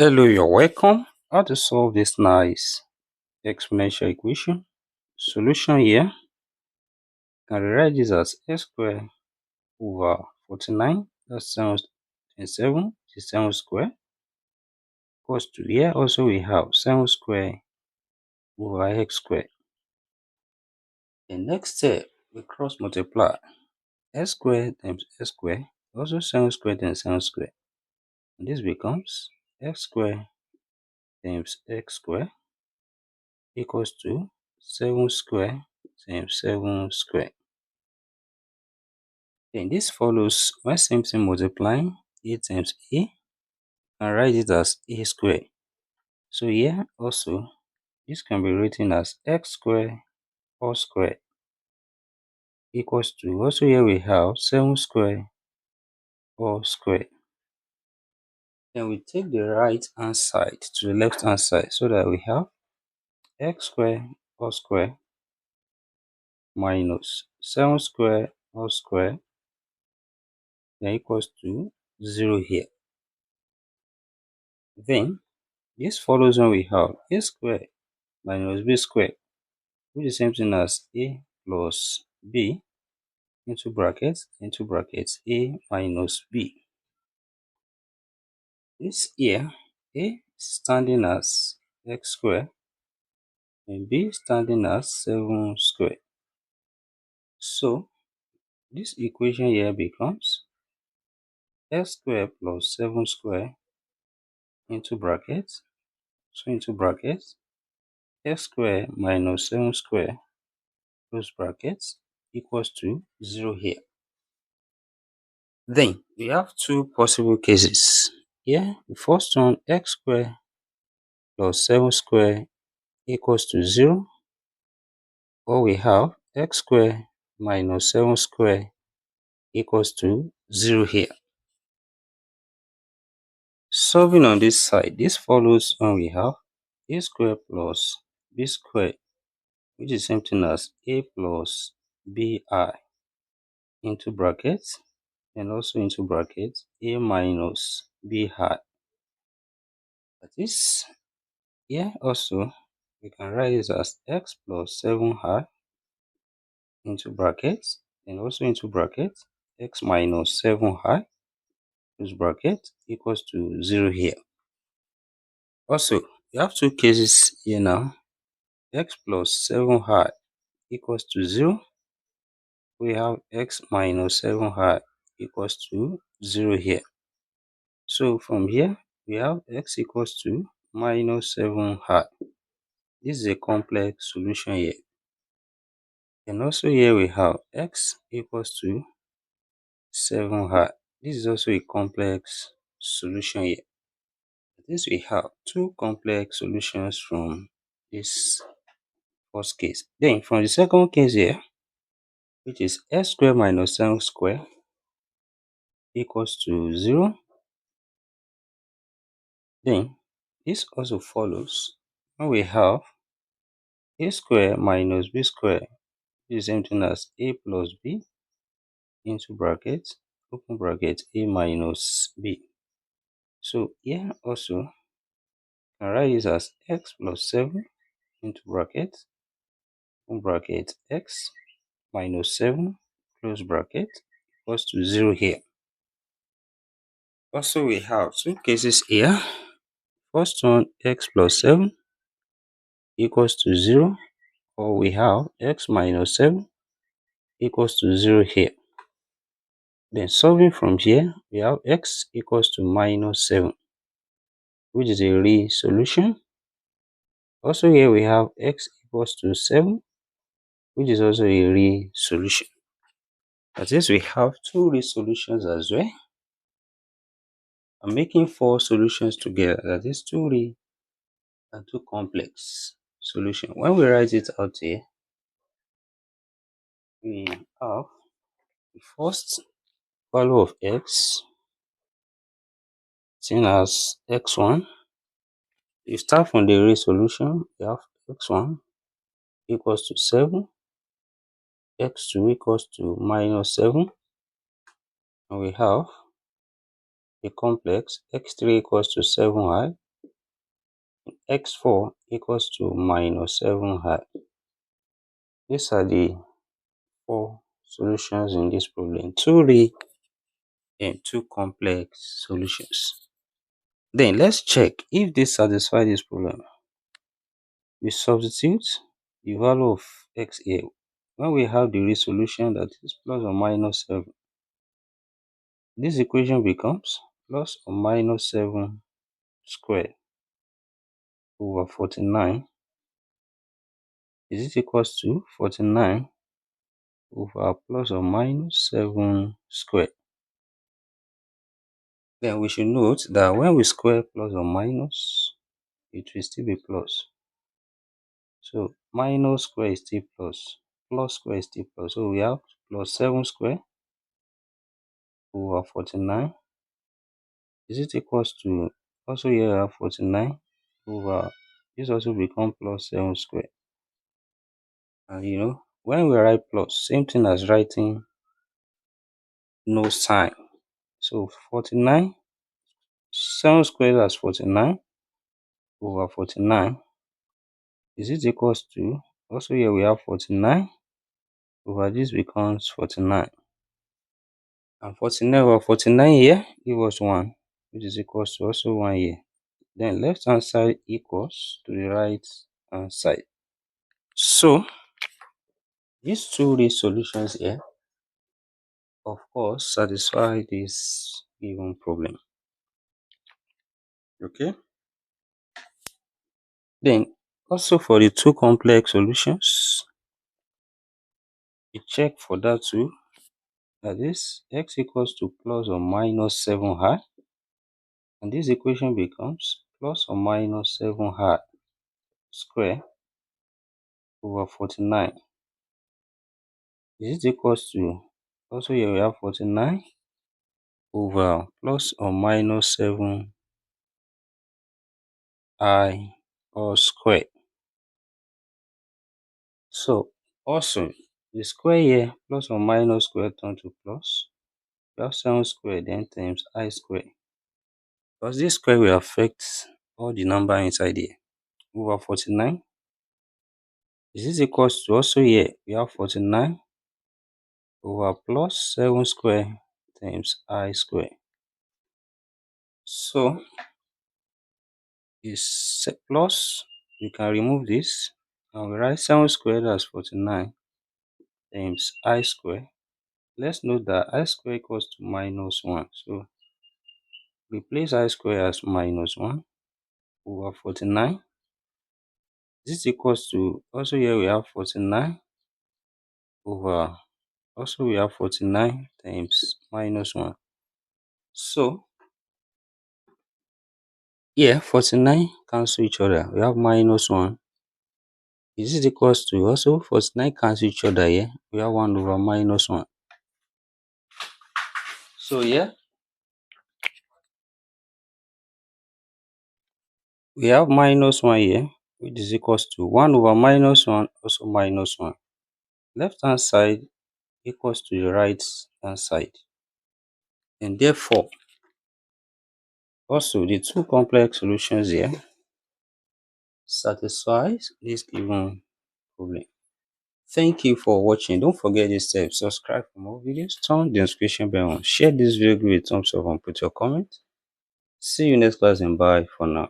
Hello, you're welcome. How to solve this nice exponential equation? Solution here. Can rewrite this as x squared over 49. That's 7 is 7 square. Equals to here also we have 7 square over x squared. The next step, we cross multiply x squared times x squared, also 7 squared times 7 squared. And this becomes x squared times x squared equals to 7 square times 7 square. Then this follows when same thing multiplying a times a, and write it as a square. So here also this can be written as x square or square equals to, also here we have 7 square or square. Then we take the right hand side to the left hand side so that we have x square or square minus 7 square or square, then equals to 0 here. Then this follows when we have a square minus b square, which is the same thing as a plus b into brackets a minus b. This here, a standing as x square and b standing as 7 square. So this equation here becomes x square plus 7 square into brackets, so into brackets x square minus 7 square close brackets equals to 0 here. Then we have two possible cases. Here, the first one, x square plus 7 square equals to 0, or we have x square minus 7 square equals to 0 here. Solving on this side, this follows when we have a square plus b square, which is same thing as a plus bi into brackets and also into brackets a minus bi. That is, here also we can write this as x plus 7i into brackets and also into brackets x minus 7i close bracket equals to 0 here. Also, we have two cases here now. X plus 7i equals to 0. We have x minus 7i equals to 0 here. So from here, we have x equals to minus 7i. This is a complex solution here. And also here we have x equals to 7i. This is also a complex solution here. This we have two complex solutions from this first case. Then from the second case here, which is x square minus 7 square equals to 0. Then this also follows when we have a square minus b square, which is the same thing as a plus b into brackets, open bracket a minus b. So here also I write this as x plus 7 into bracket, open bracket x minus 7 close bracket equals to 0 here. Also we have two cases here. First one, x plus 7 equals to 0, or we have x minus 7 equals to 0 here. Then solving from here, we have x equals to minus 7, which is a real solution. Also here we have x equals to 7, which is also a real solution. That is, we have two real solutions as well. I'm making four solutions together. That is two real and two complex solution. When we write it out here, we have the first value of x seen as x1. You start from the real solution, we have x1 equals to 7, x2 equals to minus 7, and we have a complex x3 equals to 7i, x4 equals to minus 7i. These are the four solutions in this problem. Two real and two complex solutions. Then let's check if they satisfy this problem. We substitute the value of x here. When we have the real solution, that is plus or minus 7, this equation becomes plus or minus 7 squared over 49 is it equals to 49 over plus or minus 7 squared. Then we should note that when we square plus or minus, it will still be plus. So minus square is still plus, plus square is still plus. So we have plus 7 square over 49 is it equals to, also here we have 49 over, this also become plus 7 square. And when we write plus, same thing as writing no sign. So 49, 7 squared as 49 over 49 is it equals to, also here we have 49 over this becomes 49. And 49 over 49 here give us 1, which is equals to also 1 here. Then left hand side equals to the right hand side. So these two real solutions here, of course, satisfy this given problem. Okay. Then also for the two complex solutions, we check for that too. That is x equals to plus or minus 7i, and this equation becomes plus or minus 7i square over 49 is it equals to, also here we have 49 over plus or minus 7i all square. So also the square here plus or minus square turn to plus, we have 7 square then times I square, because this square will affect all the number inside here, over 49 is this equals to, also here we have 49 over plus 7 square times I square. So is plus, we can remove this and we write 7 squared as 49 times I square. Let's note that I square equals to minus 1. So replace I square as minus 1 over 49. This equals to, also here we have 49 over, also we have 49 times minus 1. So here 49 cancel each other. We have minus 1. Is it equals to, also 49 cancel each other here. We have 1 over minus 1. So here we have minus 1 here, which is equals to 1 over minus 1, also minus 1. Left hand side equals to the right hand side. And therefore, also the two complex solutions here satisfies this given problem. Thank you for watching. Don't forget this step. Subscribe for more videos. Turn the notification bell on. Share this video with thumbs up and put your comment. See you next class and bye for now.